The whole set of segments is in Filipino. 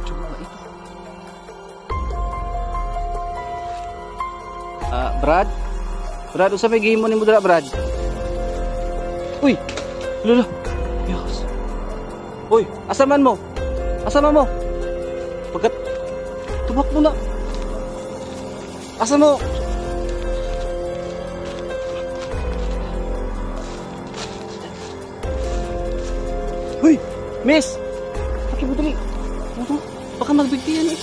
Mga ito. Brad? Brad, usa may game mo ni mo dira, Brad? Uy! Lolo! Yes. Uy! Asa man mo? Asa man mo? Pagkat... Tumakbo na! Asa mo? Uy! Miss! Pakibudali! Baka magbigtiyan eh.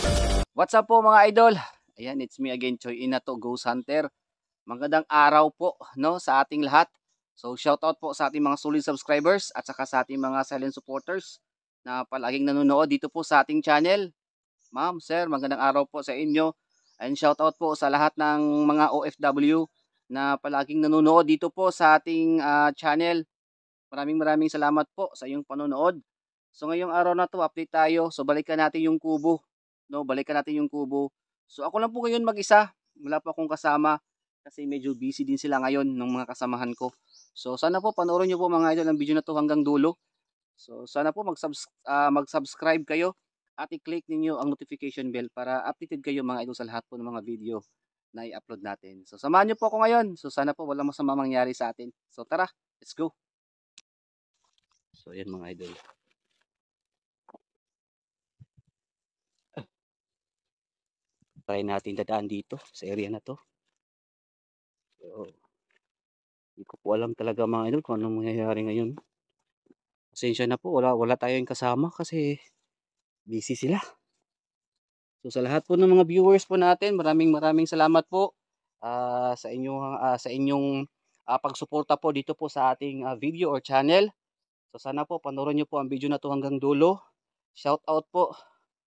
What's up po mga idol? Ayan, it's me again, Choy Inato, Ghost Hunter. Magandang araw po, no, sa ating lahat. So shoutout po sa ating mga solid subscribers at saka sa ating mga silent supporters na palaging nanonood dito po sa ating channel. Ma'am, sir, magandang araw po sa inyo. And shoutout po sa lahat ng mga OFW na palaging nanonood dito po sa ating channel. Maraming salamat po sa iyong panonood. So ngayong araw na to, update tayo. So balikan natin yung kubo, no? Balikan natin yung kubo. So ako lang po ngayon mag-isa. Wala pa akong kasama kasi medyo busy din sila ngayon ng mga kasamahan ko. So sana po panoorin niyo po mga idol ang video na to hanggang dulo. So sana po mag-subscribe kayo at i-click ninyo ang notification bell para updated kayo mga idol sa lahat po ng mga video na i-upload natin. So samahan niyo po ako ngayon. So sana po walang masama mangyari sa atin. So tara, let's go. So ayan mga idol. Try natin dadaan dito sa area na to. So, hindi ko po alam talaga mga idol kung anong mangyayari ngayon. Pasensya na po, wala tayong kasama kasi busy sila. So sa lahat po ng mga viewers po natin, maraming salamat po sa inyong pagsuporta po dito po sa ating video or channel. So sana po panoorin niyo po ang video na to hanggang dulo. Shout out po,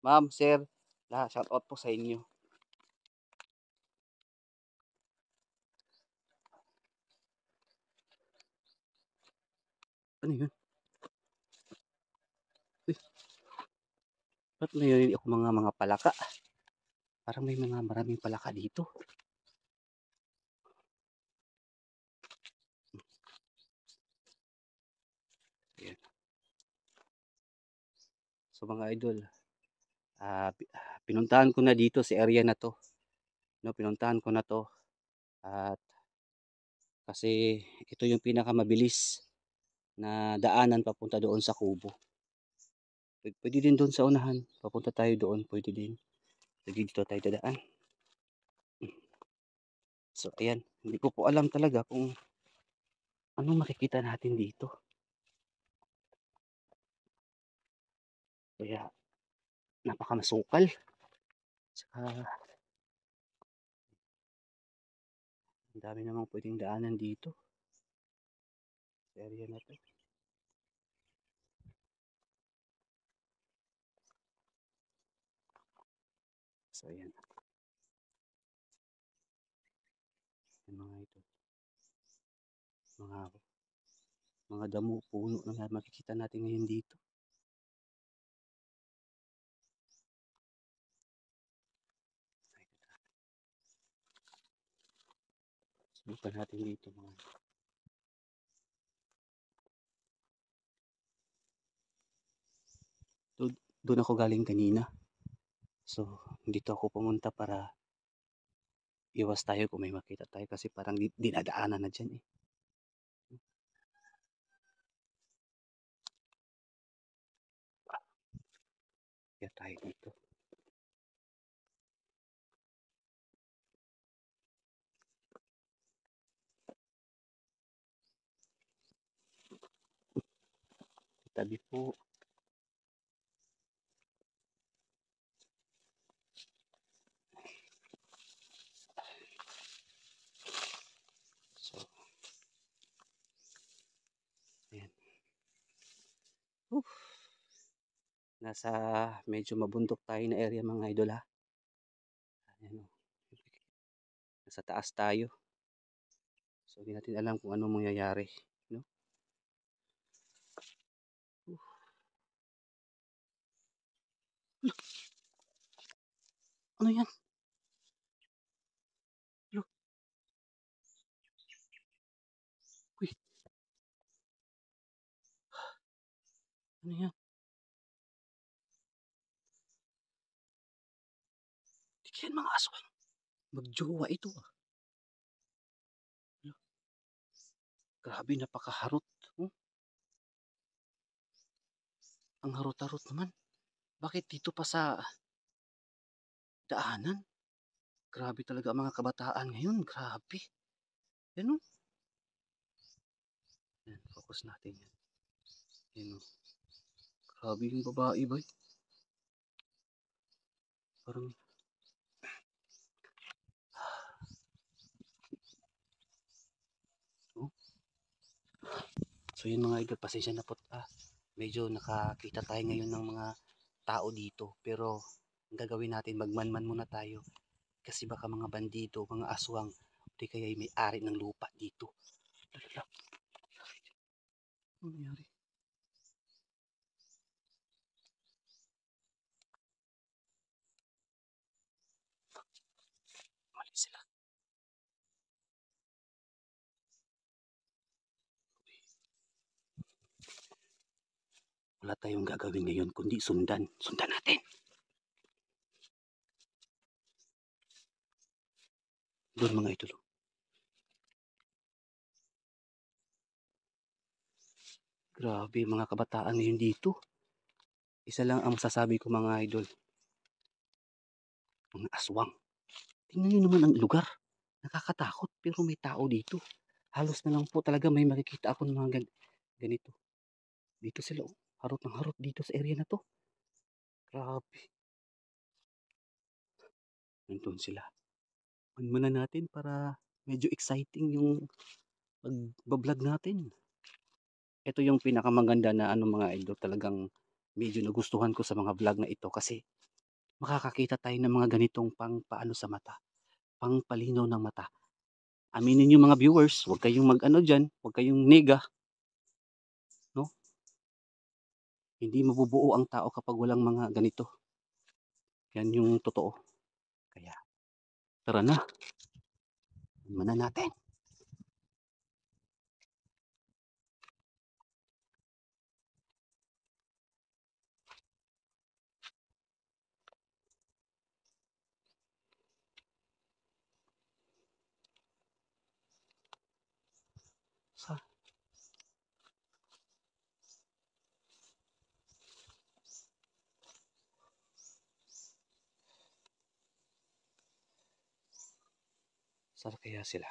ma'am, sir, lahat shout out po sa inyo. Ano yun? Uy, ba't may ako mga palaka? Parang may maraming palaka dito. Ayan. So mga idol, pinuntahan ko na dito sa area na to. No, pinuntahan ko na to. At kasi ito yung pinakamabilis na daanan papunta doon sa kubo. Pwede din doon sa unahan. Papunta tayo doon. Pwede din. Pwede dito tayo dadaan. So ayan. Hindi ko po alam talaga kung anong makikita natin dito. Kaya napakamasukal. Saka ang dami namang pwedeng daanan dito. Sa area na to. So ayan. Yung mga ito. Mga damo, puno na makikita natin ngayon dito. Subukan natin dito mga doon ako galing kanina. So dito ako pumunta para iwas tayo kung may makita tayo kasi parang dinadaanan na dyan eh. Kaya tayo dito. Tabi po. So, ayan. Nasa medyo mabundok tayo na area mga idol ha. Ayan, nasa taas tayo. So hindi natin alam kung ano mangyayari. No? Ano yan? Uy. Ano yan? Yan mga aswang. Magjowa ito ah. Grabe, napakaharot. Hmm? Ang harot-harot naman. Bakit dito pa sa daanan? Grabe talaga ang mga kabataan ngayon. Grabe. Yan o. Yan, focus natin yan. Yan o. Grabe yung babae ba? Parang oh. So yun mga idol, pasensya na po. Medyo nakakita tayo ngayon ng mga tao dito. Pero ang gagawin natin, magmanman muna tayo. Kasi baka mga bandido, mga aswang, di kaya may ari ng lupa dito. Ano nangyari? Mali sila. Wala tayong gagawin ngayon kundi sundan. Sundan natin. Doon mga idol. Grabe mga kabataan ngayon dito. Isa lang ang masasabi ko mga idol. Mga aswang. Tingnan nyo naman ang lugar. Nakakatakot pero may tao dito. Halos na lang po talaga may makikita ako ng mga ganito. Dito sila oh. Harot ng harot dito sa area na to. Grabe. Nandun sila. Muna natin para medyo exciting yung pag-vlog natin. Ito yung pinakamaganda na ano mga idol, talagang medyo nagustuhan ko sa mga vlog na ito kasi makakakita tayo ng mga ganitong pang paano sa mata, pang palinaw ng mata. Aminin niyo mga viewers, huwag kayong mag-ano diyan, huwag kayong nega, no? Hindi mabubuo ang tao kapag walang mga ganito. Yan yung totoo. Kaya tara na. Muna natin. Sa Saan kaya sila?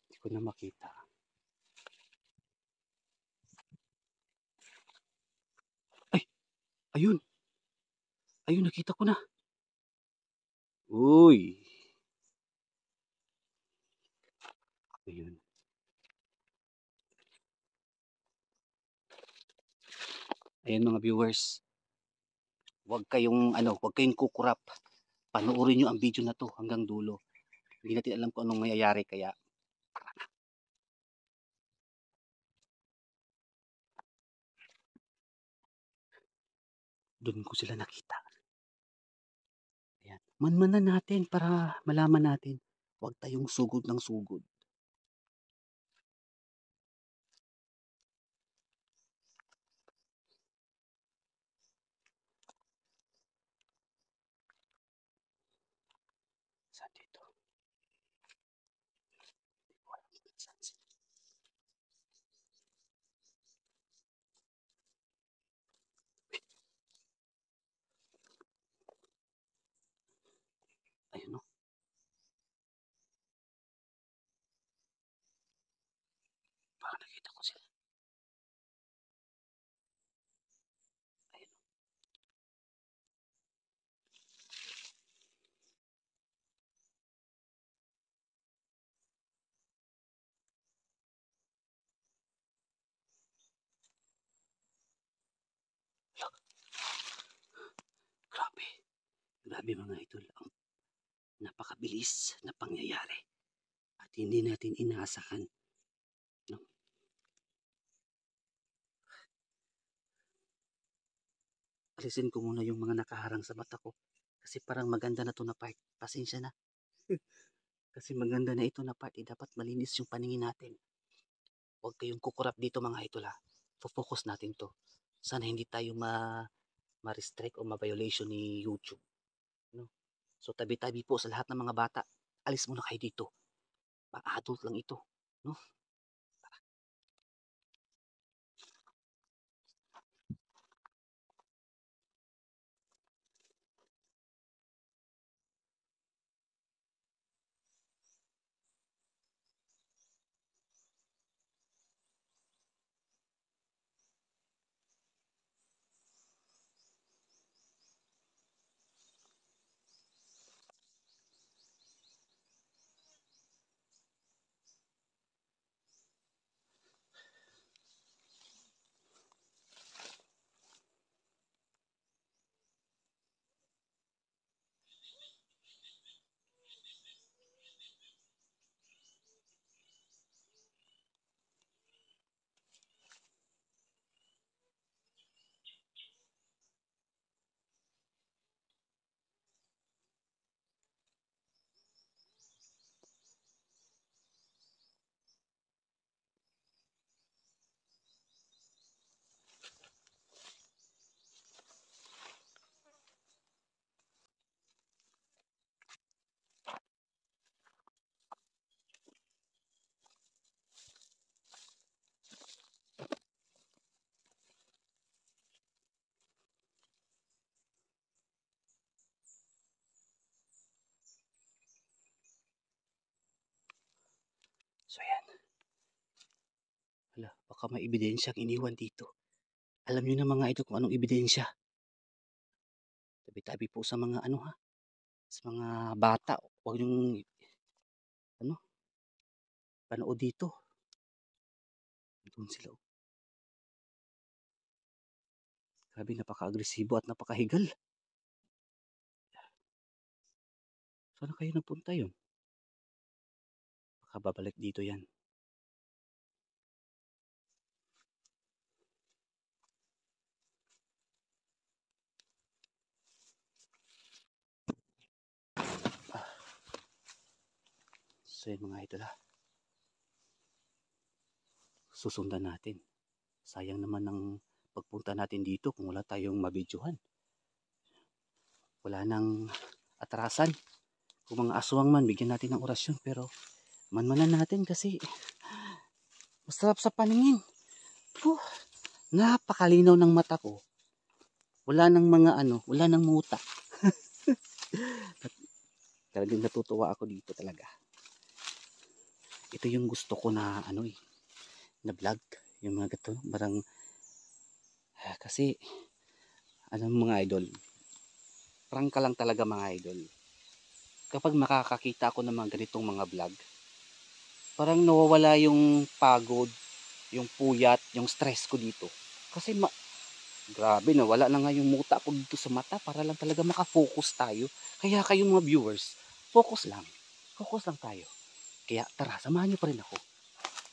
Hindi ko na makita. Ay! Ayun! Ayun, nakita ko na. Uy! Ayun. Ayun mga viewers. Huwag kayong kukurap. Panoorin niyo ang video na to hanggang dulo. Hindi natin alam kung anong mayayari kaya doon ko sila nakita. Ayan. Manmanan natin para malaman natin. Huwag tayong sugod ng sugod. Saan dito? Saan sila? Ayun o. Parang nakita ko sila. Ayun o. Grabe. Grabe mga idol. Ang napakabilis na pangyayari. At hindi natin inaasahan. No? Alisin ko muna yung mga nakaharang sa mata ko. Kasi parang maganda na to na part. Pasensya na. Kasi maganda na ito na part. Dapat malinis yung paningin natin. Huwag kayong kukurap dito mga idol ha. Focus natin to. Sana hindi tayo ma-restrict o ma-violation ni YouTube. No? So tabi-tabi po sa lahat ng mga bata. Alis muna kayo dito. Pang-adult lang ito. No? So yan. Hala, baka may ebidensyang iniwan dito. Alam niyo na mga ito kung anong ebidensya. Tabi-tabi po sa mga ano ha. Sa mga bata. Huwag yung ano, panood dito. Doon sila. Grabe, napaka-agresibo at napakahigal. Saan kayo napunta yun? Baka babalik dito yan. So yun mga idol ha. Susundan natin. Sayang naman ng pagpunta natin dito kung wala tayong mabidyohan. Wala nang atrasan. Kung mga aswang man, bigyan natin ng orasyon. Pero manmanan natin kasi masarap sa paningin. Napakalinaw ng mata ko. Wala nang mga ano, wala nang muta. Talagang natutuwa ako dito talaga. Ito yung gusto ko na ano na vlog. Yung mga gato, parang kasi ano mga idol, prank ka lang talaga mga idol. Kapag makakakita ako ng mga ganitong mga vlog, parang nawawala yung pagod, yung puyat, yung stress ko dito. Kasi grabe na wala na nga yung muta ko dito sa mata para lang talaga makafocus tayo. Kaya kayong mga viewers, focus lang. Focus lang tayo. Kaya tara, samahan niyo pa rin ako.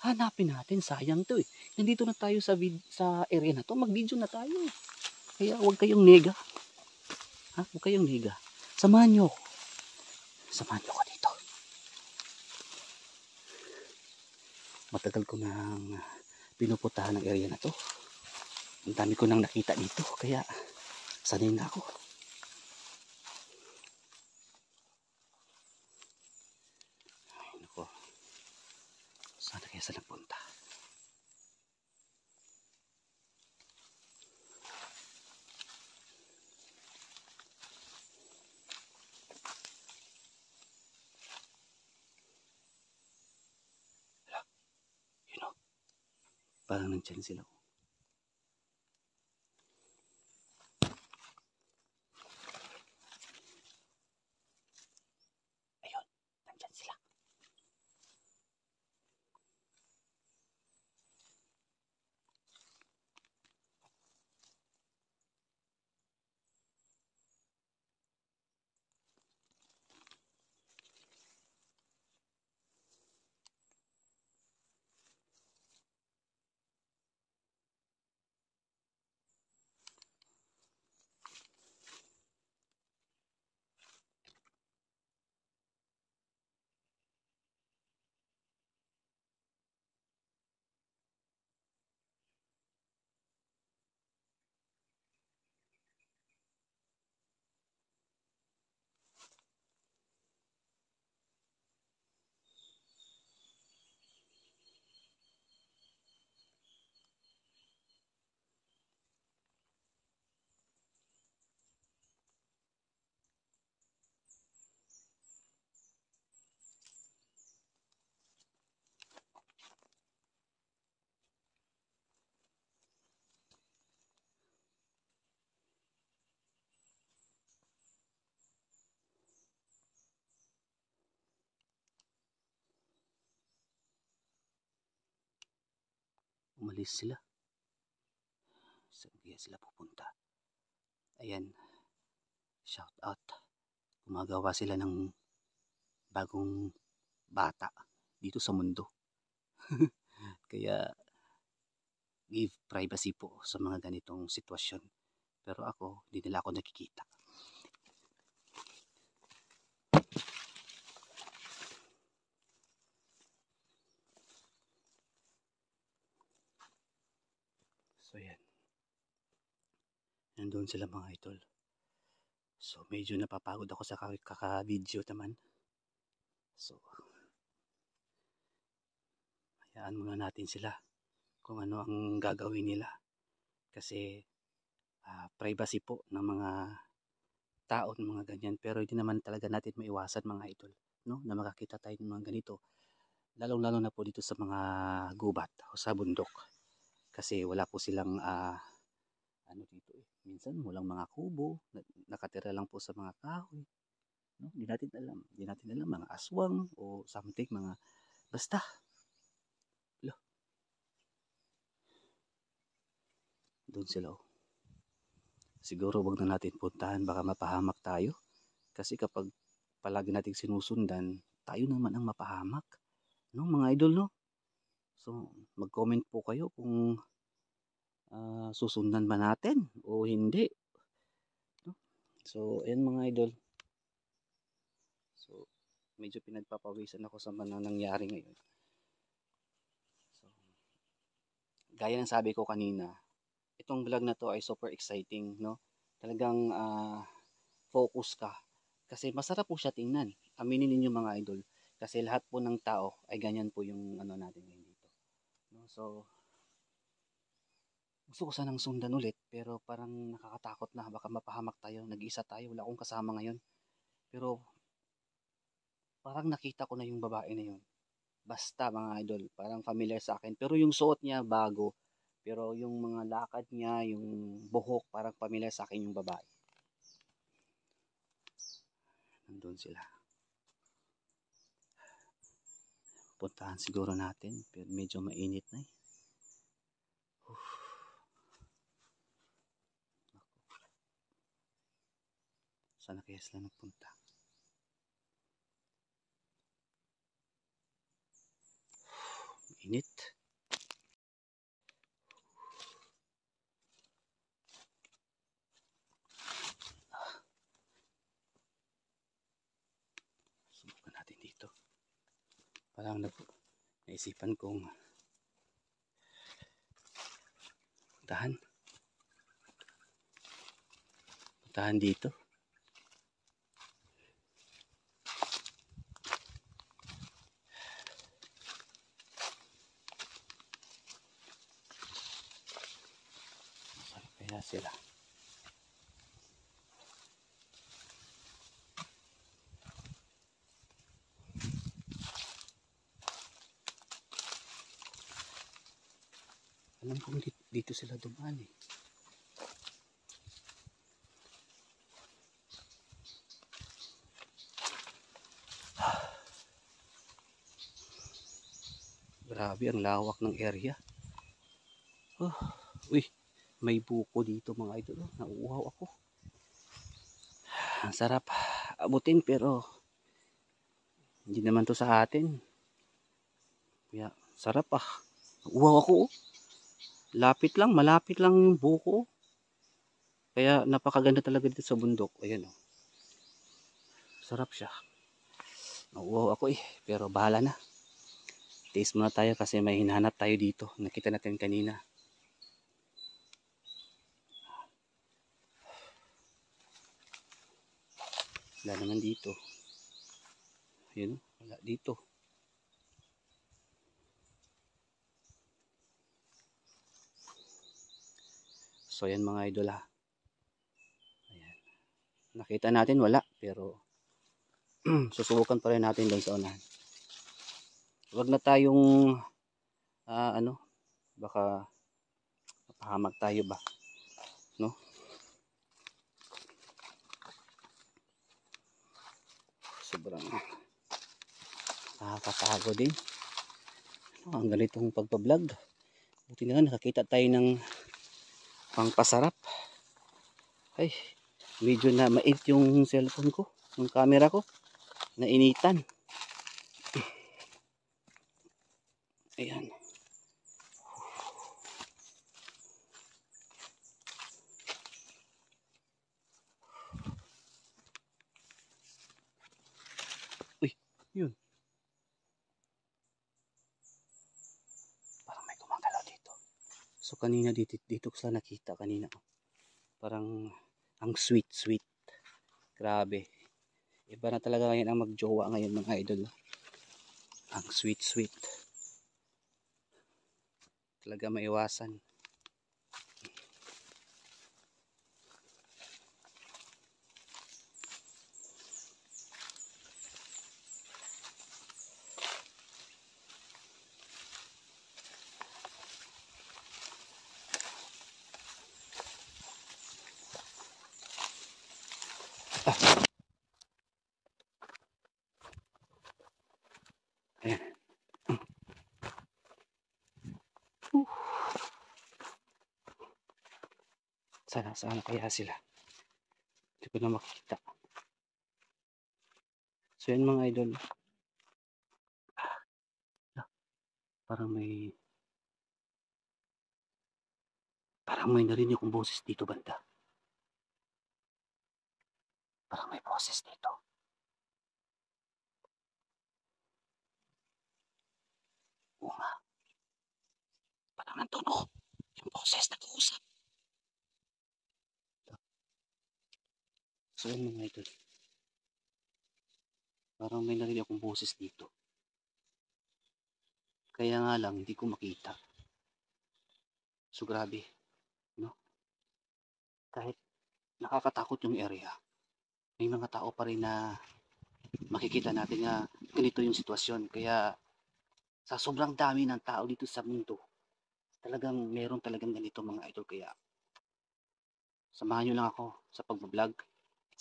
Hanapin natin, sayang to eh. Nandito na tayo sa area na to, mag-video na tayo. Kaya huwag kayong nega. Ha? Huwag kayong nega. Samahan niyo ako. Samahan niyo ako dito. Matagal ko nang pinupuntahan ng area na to. Ang dami ko nang nakita dito, kaya sanay na ako. Ay, naku. Sana kaya sa nagpunta. You know, parang nandyan sila. Ayun, nandyan sila. Umalis sila. Saan kaya sila pupunta? Ayan. Shout out. Gumagawa sila ng bagong bata dito sa mundo. Kaya give privacy po sa mga ganitong sitwasyon. Pero ako, hindi nila ako nakikita. So yan. Nandun sila mga idol. So medyo napapagod ako sa kaka-video naman. So hayaan muna natin sila kung ano ang gagawin nila. Kasi privacy po ng mga tao ng mga ganyan. Pero hindi naman talaga natin maiwasan mga idol, no? Na makakita tayo ng mga ganito. Lalong-lalo na po dito sa mga gubat o sa bundok. Kasi wala po silang ano dito eh. Minsan walang mga kubo, nakatira lang po sa mga kahoy. No? Hindi natin alam mga aswang o something, mga basta. Lo. Doon sila oh. Siguro wag na natin puntahan, baka mapahamak tayo. Kasi kapag palagi nating sinusundan, tayo naman ang mapahamak. No, mga idol, no? So, mag-comment po kayo kung susundan ba natin o hindi. No? So, ayan mga idol. So, medyo pinagpapawisan ako sa mga nangyari ngayon. So, gaya ng sabi ko kanina, itong vlog na to ay super exciting, no? Talagang focus ka. Kasi masarap po siya tingnan. Aminin ninyo mga idol. Kasi lahat po ng tao ay ganyan po yung ano natin ngayon dito. No? So, gusto ko sanang sundan ulit pero parang nakakatakot na. Baka mapahamak tayo. Nag-iisa tayo. Wala akong kasama ngayon. Pero parang nakita ko na yung babae na yun. Basta mga idol. Parang familiar sa akin. Pero yung suot niya bago. Pero yung mga lakad niya, yung buhok, parang familiar sa akin yung babae. Nandun sila. Puntahan siguro natin. Pero medyo mainit na eh. Sana kaya sila nagpunta. Mainit. Subukan natin dito. Parang naisipan kong puntahan dito. Saan kaya sila? Alam kong dito sila dumaan eh. Grabe ang lawak ng area. Oh, uy, may buko dito mga idol. Nauuhaw ako. Ang sarap abutin pero hindi naman to sa atin. Kaya sarap ah. Nauuhaw ako oh. Malapit lang yung buko. Kaya napakaganda talaga dito sa bundok. Ayan oh. Sarap siya. Nauuhaw ako eh. Pero bahala na. Taste muna tayo kasi may hinahanap tayo dito. Nakita natin kanina. Wala naman dito. Ayan, wala dito. So yan mga idol ha. Ayan. Nakita natin wala. Pero susubukan pa rin natin doon sa unahan. Huwag na tayong baka mapahamak tayo ba, no? Sobrang nakakapagod din ang ganitong pagpa-vlog. Buti na lang nakakita tayo ng pangpasarap. Ay, medyo na mait yung cellphone ko, yung camera ko. Nainitan. Ayan. Uy, yun. Parang may gumagalaw dito. So kanina dito ko sa nakita kanina. Parang ang sweet. Grabe. Iba na talaga ngayon ang magjowa ngayon mga idol. Ang sweet. Talaga maiwasan. Ayan. Sana kaya sila. Hindi ko na makita. So yan mga idol. Parang may narinig akong boses dito banda. Parang may boses dito. Oo nga. Parang nantuno. Yung boses nag-uusap. So yan mga idol. Parang may narinig akong boses dito. Kaya nga lang hindi ko makita. So grabe. No? Kahit nakakatakot yung area, may mga tao pa rin na makikita natin na ganito yung sitwasyon. Kaya sa sobrang dami ng tao dito sa mundo, talagang meron talagang ganito mga idol. Kaya samahan nyo lang ako sa pagbablog.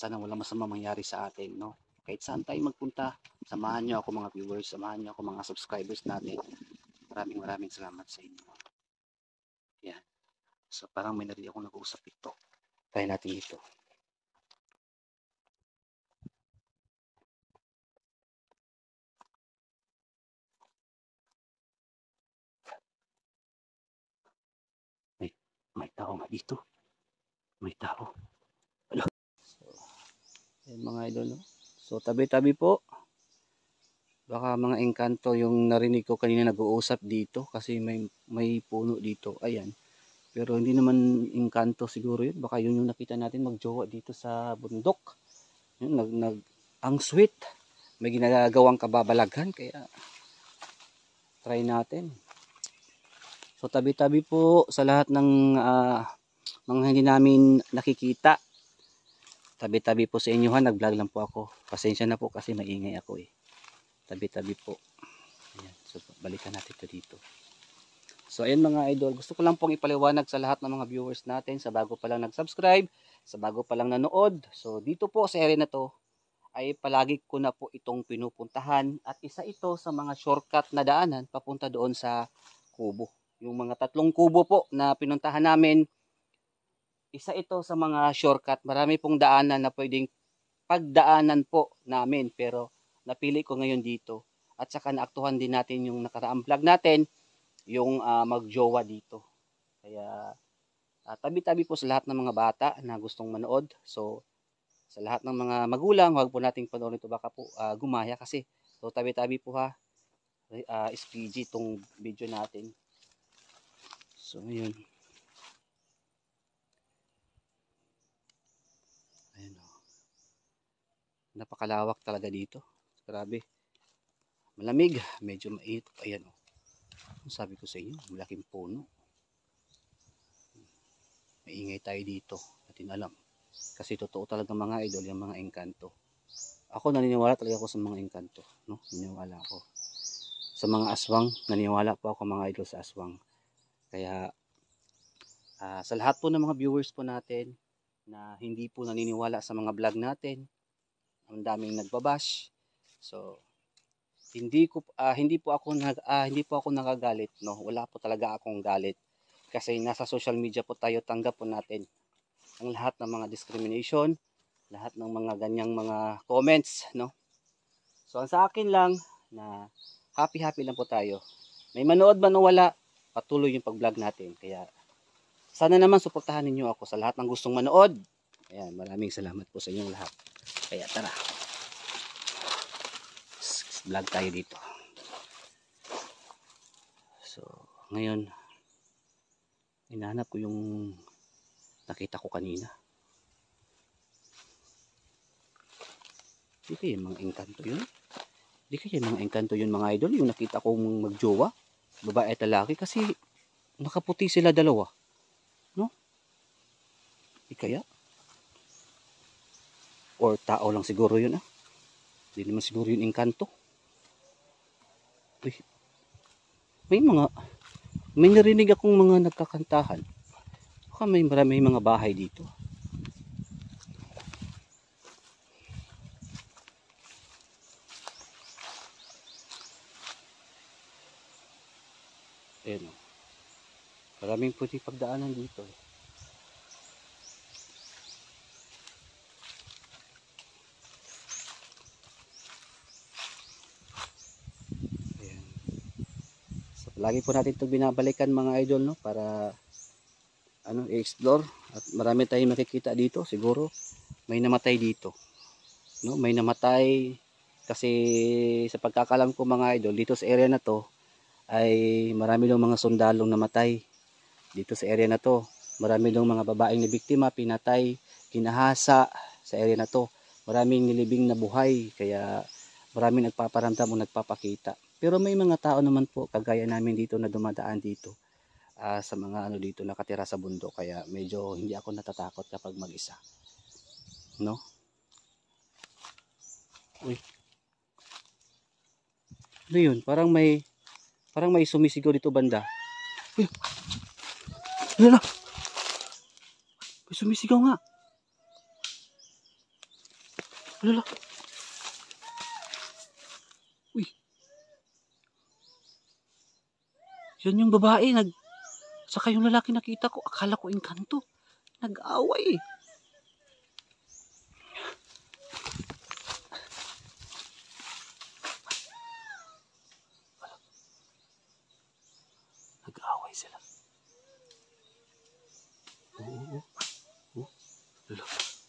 Sana wala masama mangyari sa atin, no? Kahit saan tayo magpunta, samahan nyo ako mga viewers, samahan nyo ako mga subscribers natin. Maraming salamat sa inyo. Yan. So parang may narinig akong nag-uusap dito. Try natin ito. May tao nga dito. May tao. Hello. So, yan mga idol, no? So tabi-tabi po. Baka mga engkanto yung narinig ko kanina nag-uusap dito kasi may puno dito. Ayan. Pero hindi naman engkanto siguro yun. Baka yun yung nakita natin magjowa dito sa bundok. Yun, ang sweet. May ginagawang kababalaghan kaya try natin. So tabi-tabi po sa lahat ng mga hindi namin nakikita. Tabi-tabi po sa inyo ha. Nag-vlog lang po ako. Pasensya na po kasi maingay ako eh. Tabi-tabi po. Ayan. So balikan natin ito dito. So ayan mga idol, gusto ko lang pong ipaliwanag sa lahat ng mga viewers natin, sa bago pa lang nag-subscribe, sa bago pa lang nanood. So dito po sa area na to ay palagi ko na po itong pinupuntahan at isa ito sa mga shortcut na daanan papunta doon sa kubo. Yung mga 3 kubo po na pinuntahan namin, isa ito sa mga shortcut. Marami pong daanan na pwedeng pagdaanan po namin pero napili ko ngayon dito. At saka naaktuhan din natin yung nakaraang vlog natin, yung magjowa dito. Kaya tabi-tabi po sa lahat ng mga bata na gustong manood. So sa lahat ng mga magulang, huwag po nating panoorin ito, baka po gumaya kasi. So tabi-tabi po ha. SPG itong video natin. So yun. Ayun o. Napakalawak talaga dito. Grabe. Malamig, medyo mainit. Ayan o. Sabi ko sa inyo, malaking puno. Maingay tayo dito. Natin alam. Kasi totoo talaga mga idol, yung mga engkanto. Ako naniniwala talaga ako sa mga engkanto. No? Naniniwala ako. Sa mga aswang, naniniwala po ako mga idol sa aswang. Kaya sa lahat po ng mga viewers po natin na hindi po naniniwala sa mga vlog natin, ang daming nagbabash. So, hindi po ako nagagalit, no. Wala po talaga akong galit. Kasi nasa social media po tayo, tanggap po natin ang lahat ng mga discrimination, lahat ng mga ganyang mga comments, no. So ang sa akin lang na happy lang po tayo. May manood man o wala, patuloy yung pag-vlog natin. Kaya sana naman suportahan ninyo ako sa lahat ng gustong manood. Ayan, maraming salamat po sa inyong lahat. Kaya tara, vlog tayo dito. So ngayon, hinahanap ko yung nakita ko kanina. Di kaya mga engkanto yun? Di kaya mga engkanto yun mga idol? Yung nakita kong magjowa, babae at lalaki, kasi nakaputi sila dalawa, no? Di kaya? Or tao lang siguro yun, ah? Di naman siguro yun engkanto. Uy, may narinig akong mga nagkakantahan. Baka may mga bahay dito. Ayan, maraming pwede pagdaanan dito. Ayan. So, lagi po natin ito binabalikan mga idol, no, para i-explore, at marami tayong makikita dito. Siguro may namatay dito, no, may namatay kasi sa pagkakalam ko mga idol, dito sa area na to ay marami daw mga sundalong namatay dito sa area na to. Marami daw mga babaeng na biktima, pinatay, kinahasa sa area na to. Maraming nilibing na buhay, kaya maraming nagpaparamdam o nagpapakita. Pero may mga tao naman po kagaya namin dito na dumadaan dito sa mga dito nakatira sa bundok, kaya medyo hindi ako natatakot kapag mag-isa, no? Uy, ano yun? Parang may sumisigaw dito banda. Uy, lala, may sumisigaw nga. Lala. Uy, yan yung babae, saka yung lalaki nakita ko, akala ko engkanto. Nag-away eh. Nag-away sila. Oo.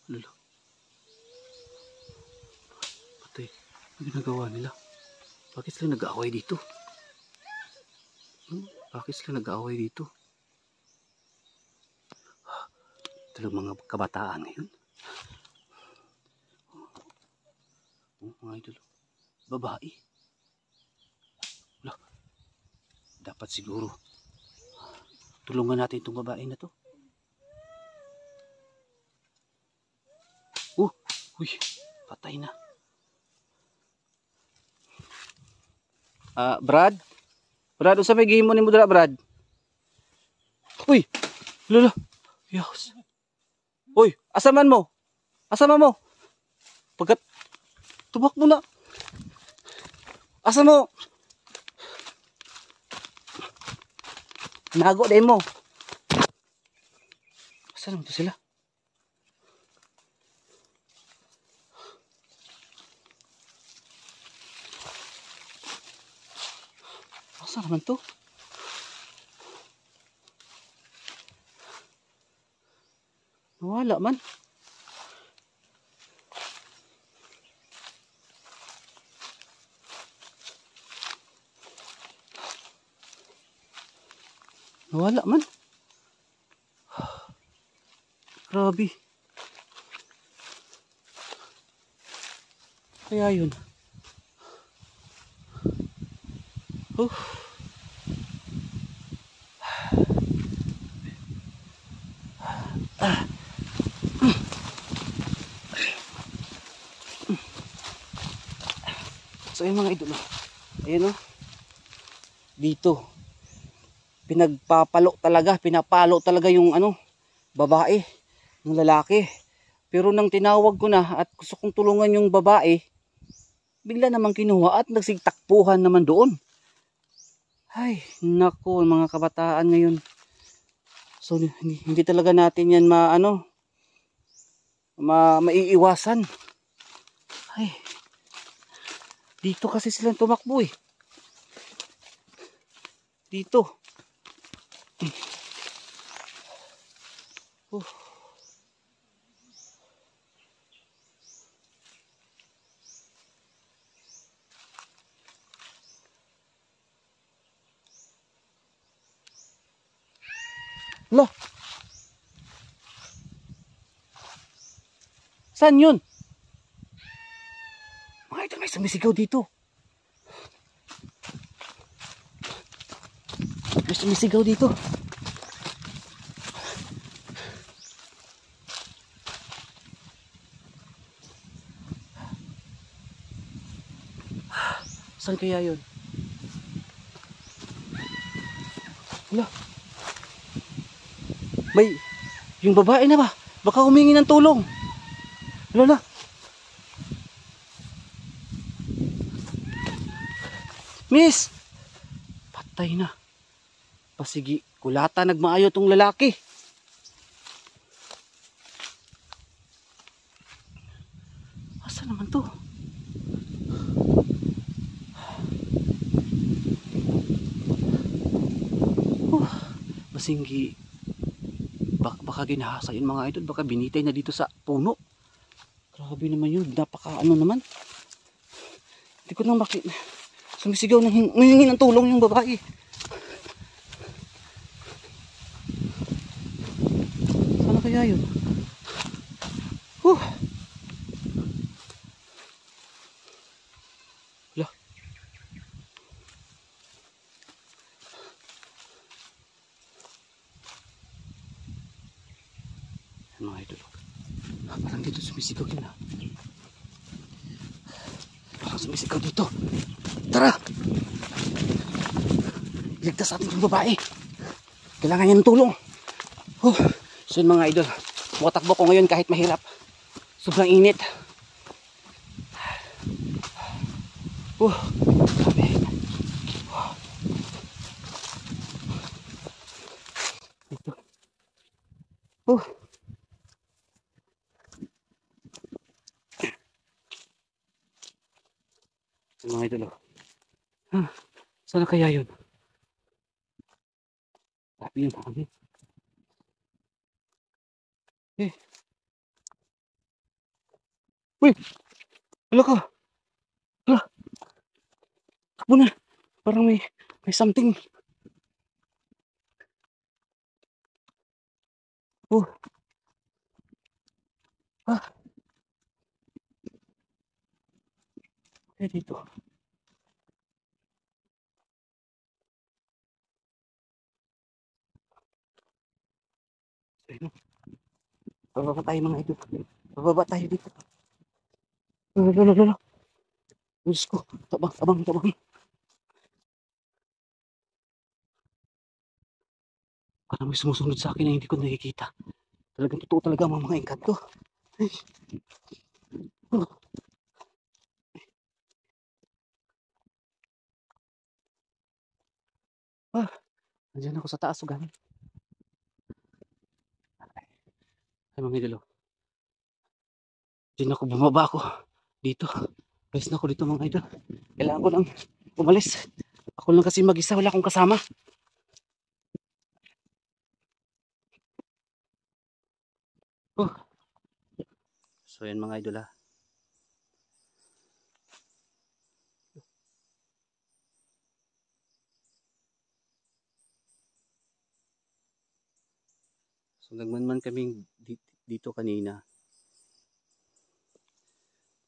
Lala. Patay. Ano ginagawa nila? Bakit sila nag-away dito? Bakit sila nag-away dito? Talagang mga kabataan ngayon. Mga idol, babae. Wala. Dapat siguro tulungan natin itong babae na to. Uy, patay na. Brad, usa may gihimo nimo dira, Brad? Uy, lala. Yes. Uy, asaman mo? Pagkat tubak mo na. Asa mo? Nago din mo. Asa naman to sila? Asa naman to? Wala man. Wala man. Grabe. Kaya yun. So ayun mga idol, ayun o, dito pinapalo talaga yung babae ng lalaki. Pero nang tinawag ko na at gusto kong tulungan yung babae, bigla namang kinuha at nagsigtakpuhan naman doon. Ay, nako mga kabataan ngayon. So hindi talaga natin yan maiiwasan. Ay, dito kasi silang tumakbo eh. Dito. Lo. Saan yun? Mga idol, may sumisigaw dito. May sumisigaw dito. Saan kaya yun? Wala. May, yung babae na ba? Baka humingi ng tulong. Wala na. Miss! Patay na. Pasigi, kulata nagmaayo tong lalaki. Asa naman to? Basinggi. Baka ginahasa yun mga idol. Baka binitay na dito sa puno. Grabe naman yun. Napaka ano naman. Hindi ko nang makita. Sumisigaw na humingi ng tulong yung babae. Sana kaya yun? Wala. Mga idol. Parang dito sumisigaw yun ha. Parang sumisigaw dito. Tara! Iligtas natin yung babae. Kailangan niya ng tulong. So yun mga idol. Tumatakbo ko ngayon kahit mahirap. Sobrang init. Grabe. Dito. Mga idol. Sana kaya yun? Grabe yun. Uy! Wala ka! Wala! Takbo na! Parang may something. Dito. Ayun. Bababa tayo mga idol. Bababa tayo dito. Lolo. Diyos ko. Tabang. Parang may sumusunod sa akin na hindi ko nakikita. Talagang totoo talaga ang mga engkanto. Nandiyan ako sa taas. Ay mga idol. Hindi na ako bumaba ako. Dito. Pwes na ako dito mga idol. Kailangan ko lang umalis. Ako lang kasi mag-isa. Wala akong kasama. So yan mga idol ha. So nagmanman kaming dito kanina.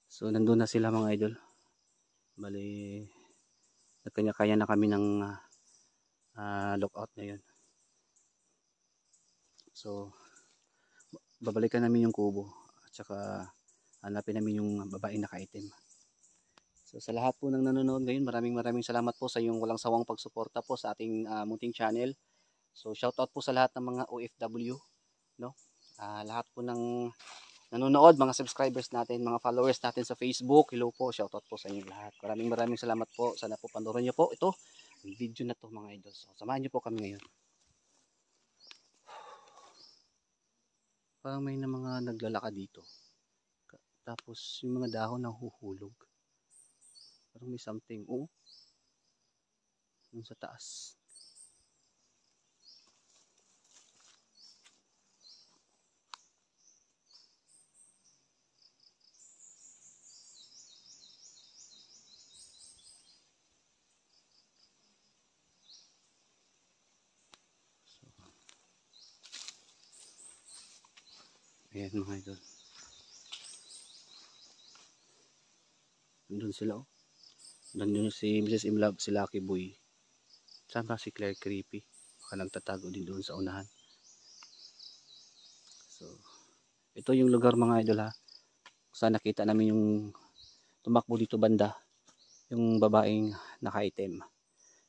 So nandun na sila mga idol. Bali nagkanya-kaya na kami ng lockout na yun. So babalikan namin yung kubo at saka hanapin namin yung babaeng naka-itim. So sa lahat po ng nanonood ngayon, maraming salamat po sa inyong walang sawang pagsuporta po sa ating munting channel. So shoutout po sa lahat ng mga OFW, no? Lahat po ng nanonood, mga subscribers natin, mga followers natin sa Facebook. Hello po, shoutout po sa inyo lahat. Maraming salamat po. Sana po panoorin niyo po ito, ang video na to mga idol. So, samahan niyo po kami ngayon. Parang may na mga naglalakad dito. Tapos yung mga dahon nahuhulog. Parang may something. Oh, yung sa taas. Ayan mga idol. Nandun sila oh. Nandun si Mrs. Imlab, si Lucky Boy. Saan ba si Claire Creepy? Baka nagtatago din doon sa unahan. So, ito yung lugar mga idol ha. Saan nakita namin yung tumakbo dito banda. Yung babaeng naka-item.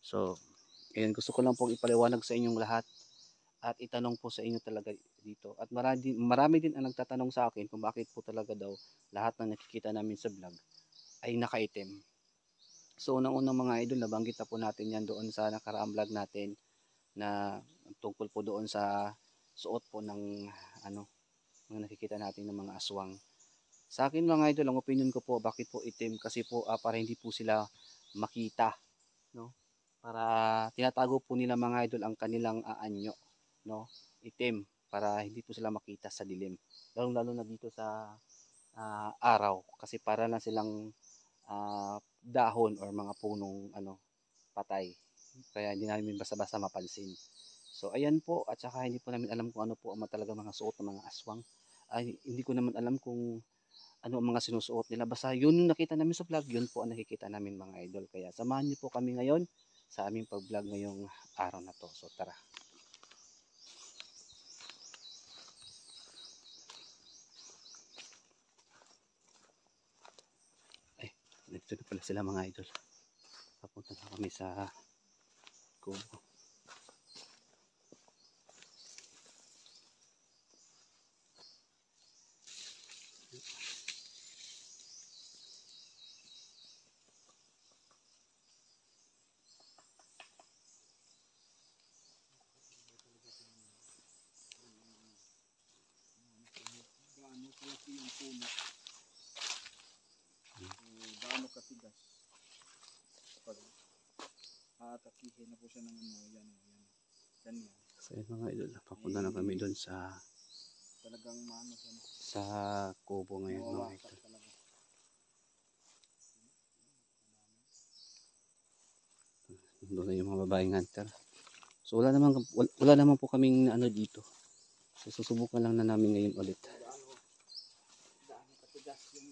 So, ayan, gusto ko lang pong ipaliwanag sa inyong lahat. At itanong po sa inyo talaga dito. At marami din ang nagtatanong sa akin kung bakit po talaga daw lahat ng nakikita namin sa vlog ay naka-item. So unang-unang mga idol, nabanggit na po natin yan doon sa nakaraang vlog natin na tungkol po doon sa suot po ng mga nakikita natin ng mga aswang. Sa akin mga idol, ang opinion ko po, bakit po itim? Kasi po para hindi po sila makita, no? Para tinatago po nila mga idol ang kanilang anyo, no? Itim para hindi po sila makita sa dilim. Lalo na dito sa araw kasi para lang silang dahon or mga punong patay. Kaya hindi namin basta-basta mapansin. So ayan po, at saka hindi po namin alam kung ano po ang talaga mga suot ng mga aswang. Ay, hindi ko naman alam kung ano ang mga sinusuot nila. Basta yun yung nakita namin sa vlog, yun po ang nakikita namin mga idol. Kaya samahan niyo po kami ngayon sa aming pag-vlog ngayong araw na to. So tara. Ay, dito na pala sila mga idol. Papunta na kami sa kubo. Gaano kalaki yung puno, gaano katigas. Pag aatakihin na po siya ng yan. Ganyan. So yun mga idol, papunta na kami doon sa Talagang maano siya. Sa kubo ngayon mga idol. Doon na yung mga babaeng hunter. So wala naman po kaming dito. So susubukan lang na namin ngayon ulit. Gaano katigas yung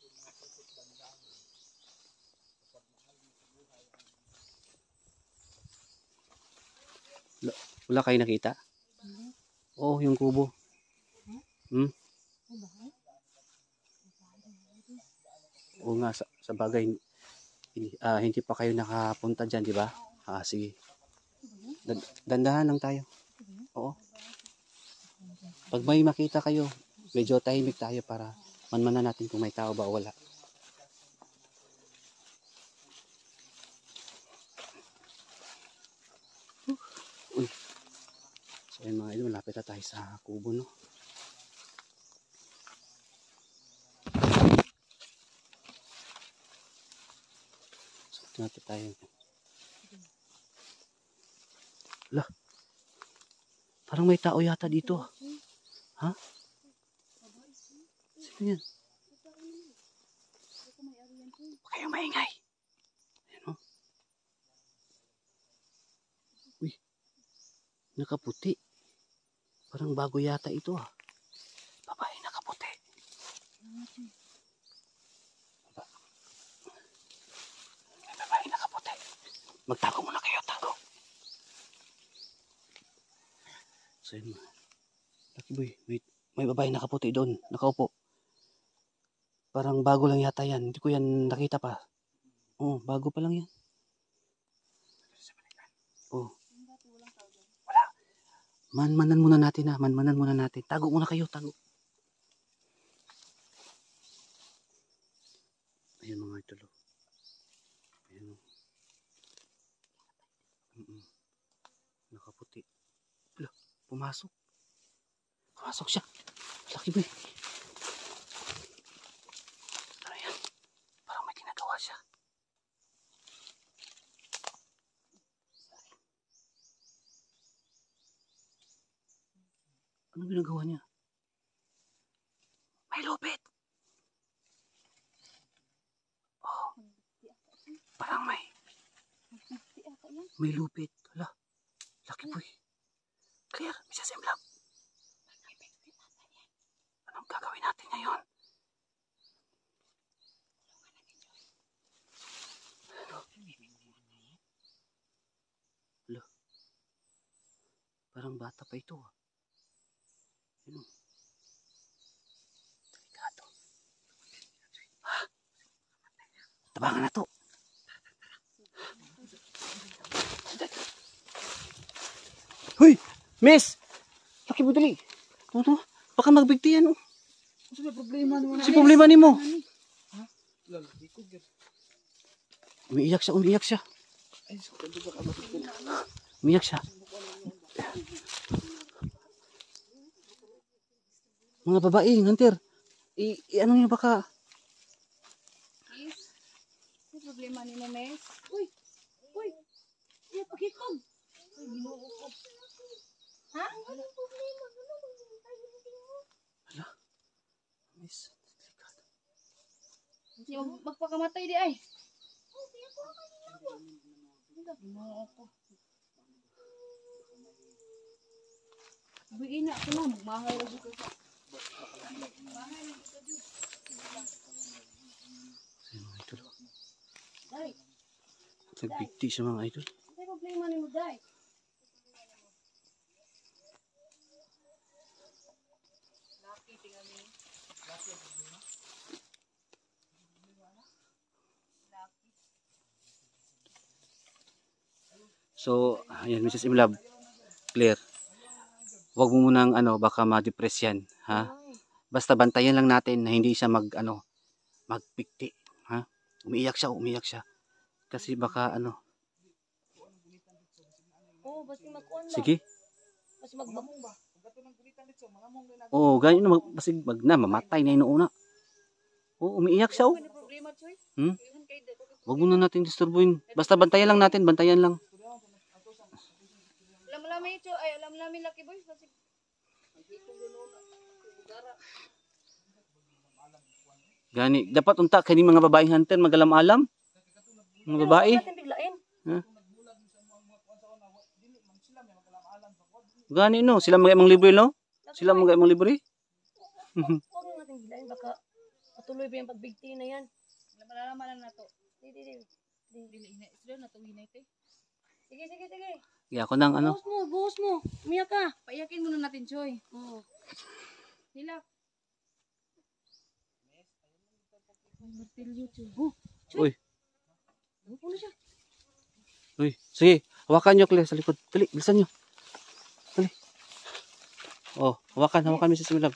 mga pusit bandang. Kapag mahal mo sa buhay. Wala kayo nakita? Oo, yung kubo. Oo nga, sa bagay, hindi pa kayo nakapunta dyan, di ba? Sige. Dandahan lang tayo. Oo. Pag may makita kayo, medyo tahimik tayo para manmanan natin kung may tao ba o wala. Uy. So ayun mga idol, malapit na tayo sa kubo, no? Natin tayo. Lah. Parang may tao yata dito. Ha? Sino yan? Huwag kayong maingay. Ayan o. Uy. Nakaputi. Parang bago yata ito ah. Babae nakaputi. Magtago muna kayo, tago. So yun, Lucky Boy, may babae nakaputi doon, nakaupo. Parang bago lang yata yan, hindi ko yan nakita pa. Oo, bago pa lang yan. Oo. Manmanan muna natin ha. Manmanan muna natin. Tago muna kayo. Tago. Ayan mga idol. Ayan. Nakaputi. Wala. Pumasok. Pumasok siya. Laki ba eh. Ano yan? Parang may ginagawa siya. Ano ginagawa niya? May lupit. Oh. Parang may lupit. Hala. Laki po eh. Clear. Mrs. Imlab. Anong gagawin natin ngayon? Hala. Parang bata pa ito ah. Ano? Delikado. Ah. Tabangan na to. Hoy! Miss! Laki mo dali. Ano? Baka magbigti yan. Ano ba problema naman? Si problema ni mo. Ha? Lalaki ko. Umiiyak siya, umiiyak siya. Ay, sakit ba ka matikil? Umiiyak siya. Mga babae, hunter. Ano niyo baka? Miss, ano problema ni Miss? Uy! Uy! Iya, pagkikog! Uy, ginoo ko. Ha? Ano problema? Hala. Miss, delikado. Hindi magpakamatay di ay. Ginoo ko. Buin na ako na, magmahay lang dito ka. Ayun mga idol. Day, Nagbigti siya mga idol. ano problema ni mo, Day? Laki, tingnan mo. So, ayan Mrs. Imlab. Clear. Huwag mo munang baka ma-depress yan, ha? Basta bantayan lang natin na hindi siya magpikti, ha? Umiiyak siya. Kasi baka Oo, basta magkuhan ba? sige. Basta magbakong ba? Oo, ganyan na basig mamatay na inuuna. Oo, umiiyak siya, oh. Ano problema, Choy? Huwag mo na natin disturbuin. Basta bantayan lang natin, bantayan lang. Alam-alamin ito, ay alam-alamin Lucky Boy. Kasi Gani, dapat unta kani mga babaeng hunter magalam-alam. Mga babae. natin biglain. Gani no, sila mga libre no? Sila mga libre. Huwag na natin biglain. Baka patuloy pa yung pagbigti na yan. Malalaman na to. Dili. Sila na to hinay. Sige. Kaya ako nang Buhos mo. Umiyak ka. Paiyakin muna natin, Choy. Oo. Hilak. Martilyo, Choy. Uy. Puno siya. Uy, sige, hawakan nyo Claire sa likod. Dali, bilisan nyo. Dali. Oh, hawakan Mrs. Imlab.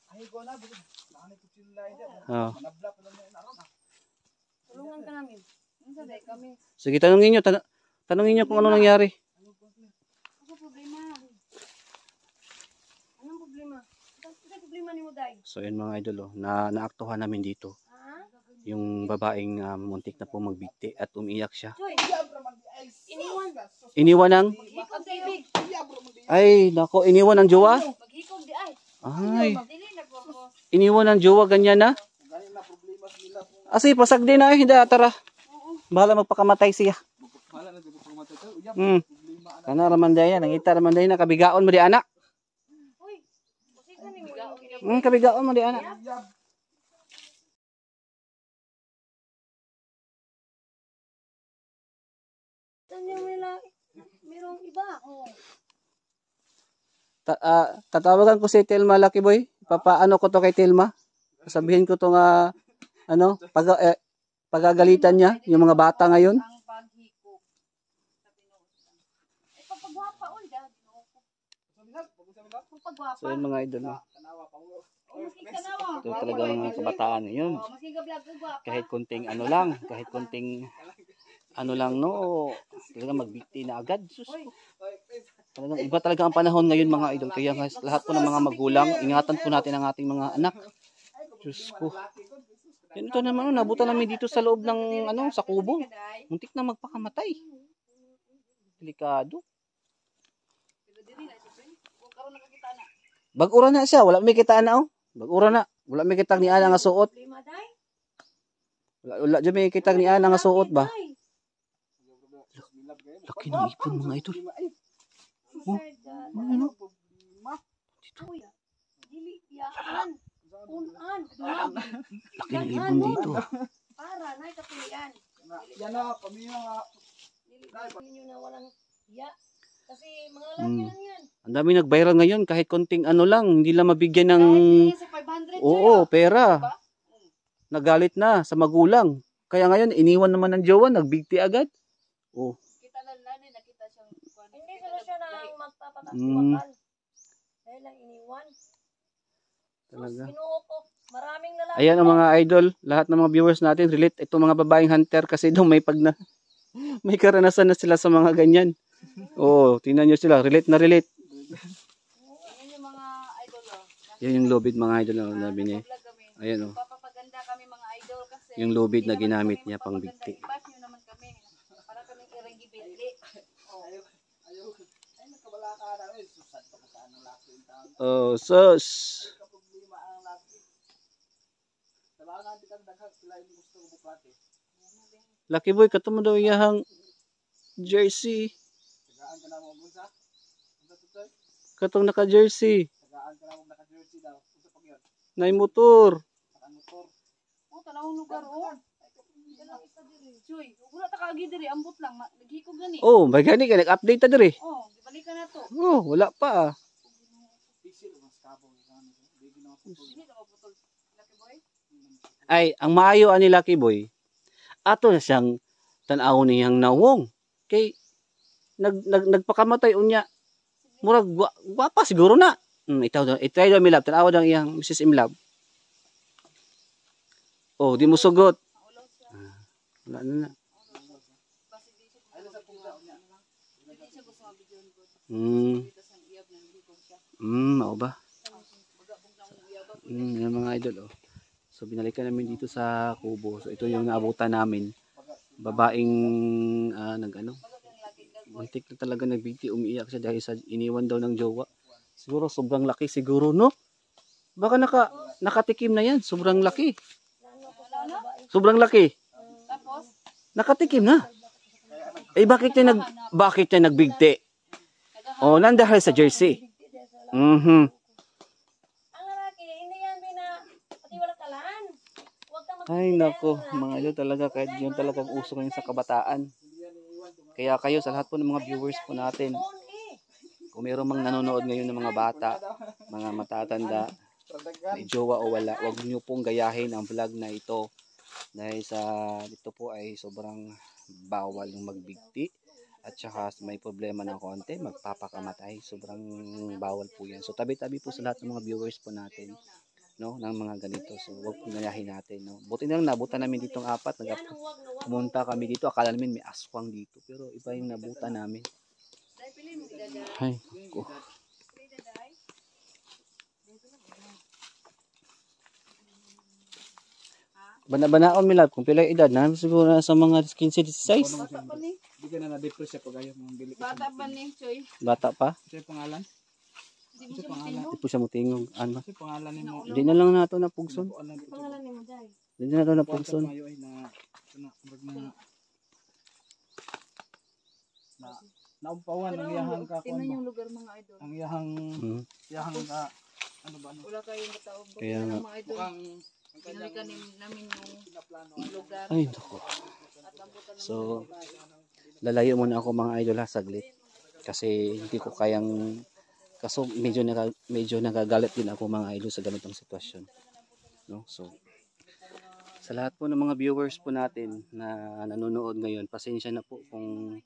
Ay, ko na. Nakani ko sila ide. Oh. Manabla pa lang naron. Tulungan ka namin. Sabi kami. Sige, tanungin nyo kung ano nangyari. Ano problema? Anong problema? Ano problema ni mo, Day? So, yun mga idol, naaktuhan namin dito. Ha? Yung babaeng muntik na po magbigti at umiiyak siya. Choy, iniwan. Iniwan ng, Maghikog di ay. ay, nako, iniwan ng jowa? Maghikog di ay. Ay, Dili nagpapos. iniwan ng jowa, ganyan na? Gani na problema sila. Asi, pasag din na, hindi, tara. Bahala magpakamatay siya. Wala na jud pagmatay ka. Uyab Hmm. problema ana. Kana raman daya, nangita raman daya na kabigaon mo di anak. Uy, kasi ka ni mo. Kabigaon mo di anak. Uyab. Tanya mo nila, merong iba. Oh. Tatawagan ko si Telma Lucky Boy. Papaano ko to kay Telma? Sabihin ko to nga pagagalitan niya yung mga bata ngayon. Ang paghikog sa tinuod. Ay pagpagwapa ul dad. Pagwapa. So yun mga idol, no? Maski kanawa. Ito talaga mga kabataan ngayon. Maski gablog ko gwapa. Kahit konting ano lang, kahit konting ano lang, no, talaga magbigti na agad. Sus ko. Talagang iba talaga ang panahon ngayon mga idol. Kaya guys, lahat po ng mga magulang, ingatan po natin ang ating mga anak. Diyos ko. Yan ito naman, nabutan namin dito sa loob ng ano, sa kubo. Muntik na magpakamatay. Delikado. Bag-ura na siya, wala may kita na oh. Bag-ura na, wala may kita ni ana nga suot. Wala dyan may kita ni ana nga suot ba? Laki ng ipon mga idol. Oh, ano? Dili yaan. Unan. Laki ng ipon dito. Para na kapilian. Yan na, pamilya nga. Dili na walang ya. Kasi mga lalaki lang yan. Ang dami nag-viral ngayon kahit konting ano lang, hindi lang mabigyan ng Sa 500 oo, pera. Nagalit na sa magulang. Kaya ngayon iniwan naman ng jowa, nagbigti agad. Oh. Kita lang nanay, nakita siyang hindi sila siya nang magpapakakal. Dahil lang iniwan. Talaga. Ginoo ko. Maraming lalaki. Ayan ang mga idol, lahat ng mga viewers natin relate itong mga babaeng hunter kasi daw may may karanasan na sila sa mga ganyan. Oh, tingnan niyo sila, relate na relate. Yan yung mga idol. Yan yung lubid mga idol na sabi niya. Ayan oh. Papapaganda kami mga idol kasi Yung lubid na ginamit niya pang bigti. Ibash nyo naman kami. Para kaming iranggi bigli. Ayaw. Ay, nakawala ka na. Susad pa ka ng laki yung tao. Oh, sus. Problema ang laki. Sabahan natin ang daghang sila yung gusto ko bukati. Lucky boy, katumo daw iyahang jersey. Tagaan ka na mo bunsa? Unsa tutoy? Katong naka-jersey. Tagaan ka na mo naka-jersey daw. Unsa pag yun? Nay motor. Naka-motor. Oh, tanawang lugar oh. Dalang isa diri. Joy, wala ta kaagi diri, ambot lang. Naghiko gani. Oh, may gani ka nag-update ta dire. Oh, gibalikan na to. Oh, wala pa. Pixel mas kabaw yung baby na putol. Hindi na maputol. Lucky boy. Ay, ang maayo ani Lucky boy. Ato na siyang tan-aw niyang nawong. Kay nagpakamatay unya. Murag gwapa siguro na. Itaw daw mi love, tan-aw daw iyang Mrs. Imlab. Oh, di mo sugot. Wala na. Basi di siya Ay, sa pusa niya. Hindi siya gusto mabidyon ko. Mm. Dito sa iyab nang ligon siya. Mao ba? Baga-bong lang iyab. Yung mga idol oh. So binalikan namin dito sa kubo. So ito yung naabutan namin. Babaeng nag-ano. Muntik na talaga nagbigti, umiiyak siya dahil sa iniwan daw ng jowa. Siguro sobrang laki siguro, no? Baka nakatikim na yan, sobrang laki. Sobrang laki. Tapos Nakatikim na. Eh bakit niya nagbigti? Oh, nandahal sa jersey. Mhm. ang lalaki, hindi yan patiwalakalaan. Huwag kang Ay nako, mga ilo talaga kahit yun talagang uso ngayon sa kabataan. Kaya kayo sa lahat po ng mga viewers po natin, kung mayroong mga nanonood ngayon ng mga bata, mga matatanda, may jowa o wala, huwag niyo pong gayahin ang vlog na ito. Dahil sa dito po ay sobrang bawal yung magbigti. At saka may problema ng konti, magpapakamatay. Sobrang bawal po yan. So tabi-tabi po sa lahat ng mga viewers po natin, no, ng mga ganito. So huwag pong gayahin natin. No? Buti na lang nabutan namin ditong apat. Pumunta kami dito. Akala namin may aswang dito. Pero iba yung nabutan namin. Ay, ko. Bana-banaon mi love kung pila yung edad na siguro sa mga 15-16. Hindi ka na na-depress siya pag ayaw mong bili. Bata pa ni Choy. Bata pa. Siya pangalan? Hindi mo siya matinong. Di po siya mutingog. Ano? Siya pangalan ni mo. Hindi na lang nato na pugson. Pangalan ni mo, Day. Hindi na nato na pugson. Mayo ay na naumpawan ang iyahang ka Tingnan yung lugar mga idol. ang iyahang Hmm. ka ano ba ano Wala kayong matawag. Kaya nga. Mga idol. ang Pinalikan namin yung lugar. Ay, naku. At lambutan ng So, lalayo muna ako mga idol ha, saglit. Kasi hindi ko kayang, kaso medyo nagagalit din ako mga idol sa ganitong sitwasyon. No? So, sa lahat po ng mga viewers po natin na nanonood ngayon, pasensya na po kung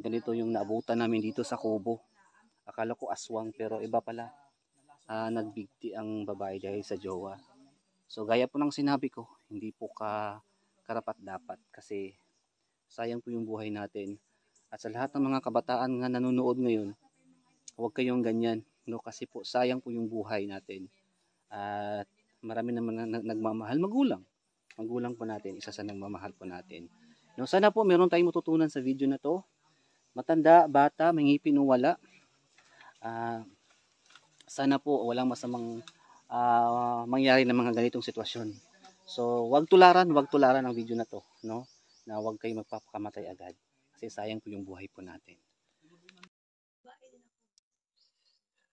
ganito yung naabutan namin dito sa kubo. Akala ko aswang pero iba pala. Nagbigti ang babae dahil sa jowa. So gaya po ng sinabi ko, hindi po karapat dapat kasi sayang po yung buhay natin. At sa lahat ng mga kabataan nga nanonood ngayon, huwag kayong ganyan, no? Kasi po sayang po yung buhay natin. At marami naman nagmamahal, magulang. Magulang po natin, isa sa nagmamahal po natin. No, sana po meron tayong matutunan sa video na to. Matanda, bata, may ngipin o wala. Sana po walang masamang mangyari ng mga ganitong sitwasyon. So, wag tularan ang video na to, no? Na wag kayo magpapakamatay agad. Kasi sayang po yung buhay po natin.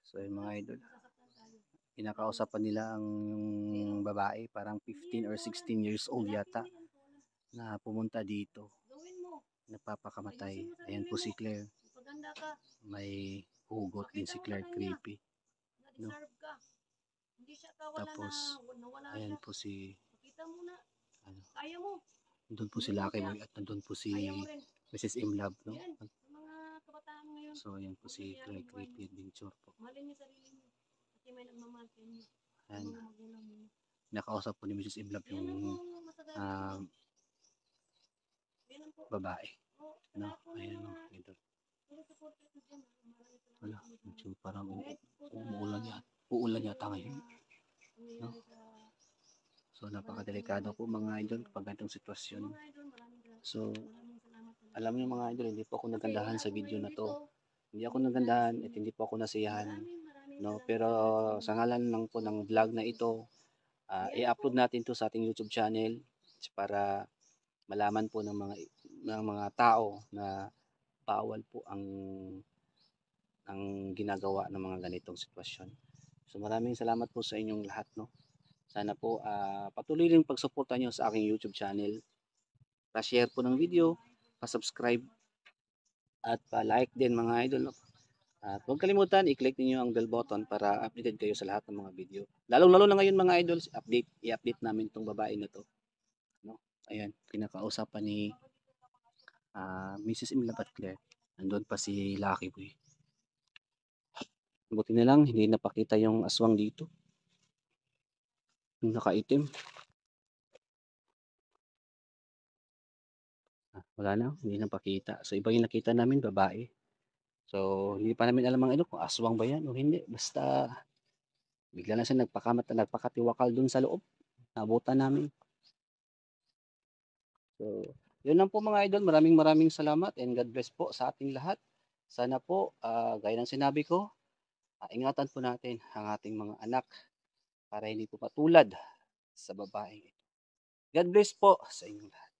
So, yung mga idol, pinakausapan nila ang yung babae, parang 15 or 16 years old yata, na pumunta dito, nagpapakamatay. Ayan po si Claire. May hugot din si Claire, creepy. No? Tapos, ayan po si, ano, nandun po si Lucky Boy at nandun po si Mrs. Imlab, no? So, ayan po si Claire, creepy adventure po. Ayan. Nakausap po ni Mrs. Imlab yung babae. No? Ayan o, ito. Wala, parang uulan yata ngayon. No? So, napakadelikado po mga idol pag ganitong sitwasyon. So, alam niyo mga idol, hindi po ako nagandahan sa video na to. Hindi ako nagandahan at hindi po ako nasiyahan. No? Pero sa ngalan lang po ng vlog na ito, i-upload natin to sa ating YouTube channel para malaman po ng mga tao na bawal po ang ginagawa ng mga ganitong sitwasyon. So maraming salamat po sa inyong lahat, no. Sana po patuloy ring pagsuporta niyo sa aking YouTube channel. Pa-share po ng video, pa-subscribe at pa-like din mga idol, no? At huwag kalimutan i-click niyo ang bell button para updated kayo sa lahat ng mga video. Lalong-lalo na ngayon mga idol, i-update namin tong babae na to, no. Ayan, kinakausapan ni Mrs. Imlab at Claire. Nandun pa si Lucky Boy. Buti na lang hindi napakita yung aswang dito. Yung nakaitim. Wala na, hindi napakita. So iba yung nakita namin, babae. So hindi pa namin alam ang kung aswang ba yan o hindi. Basta bigla na siya nagpakatiwakal dun sa loob. Nabutan namin. So yun lang po mga idol. Maraming salamat and God bless po sa ating lahat. Sana po, gaya ng sinabi ko, ingatan po natin ang ating mga anak para hindi po patulad sa babaeng ito. God bless po sa inyong lahat.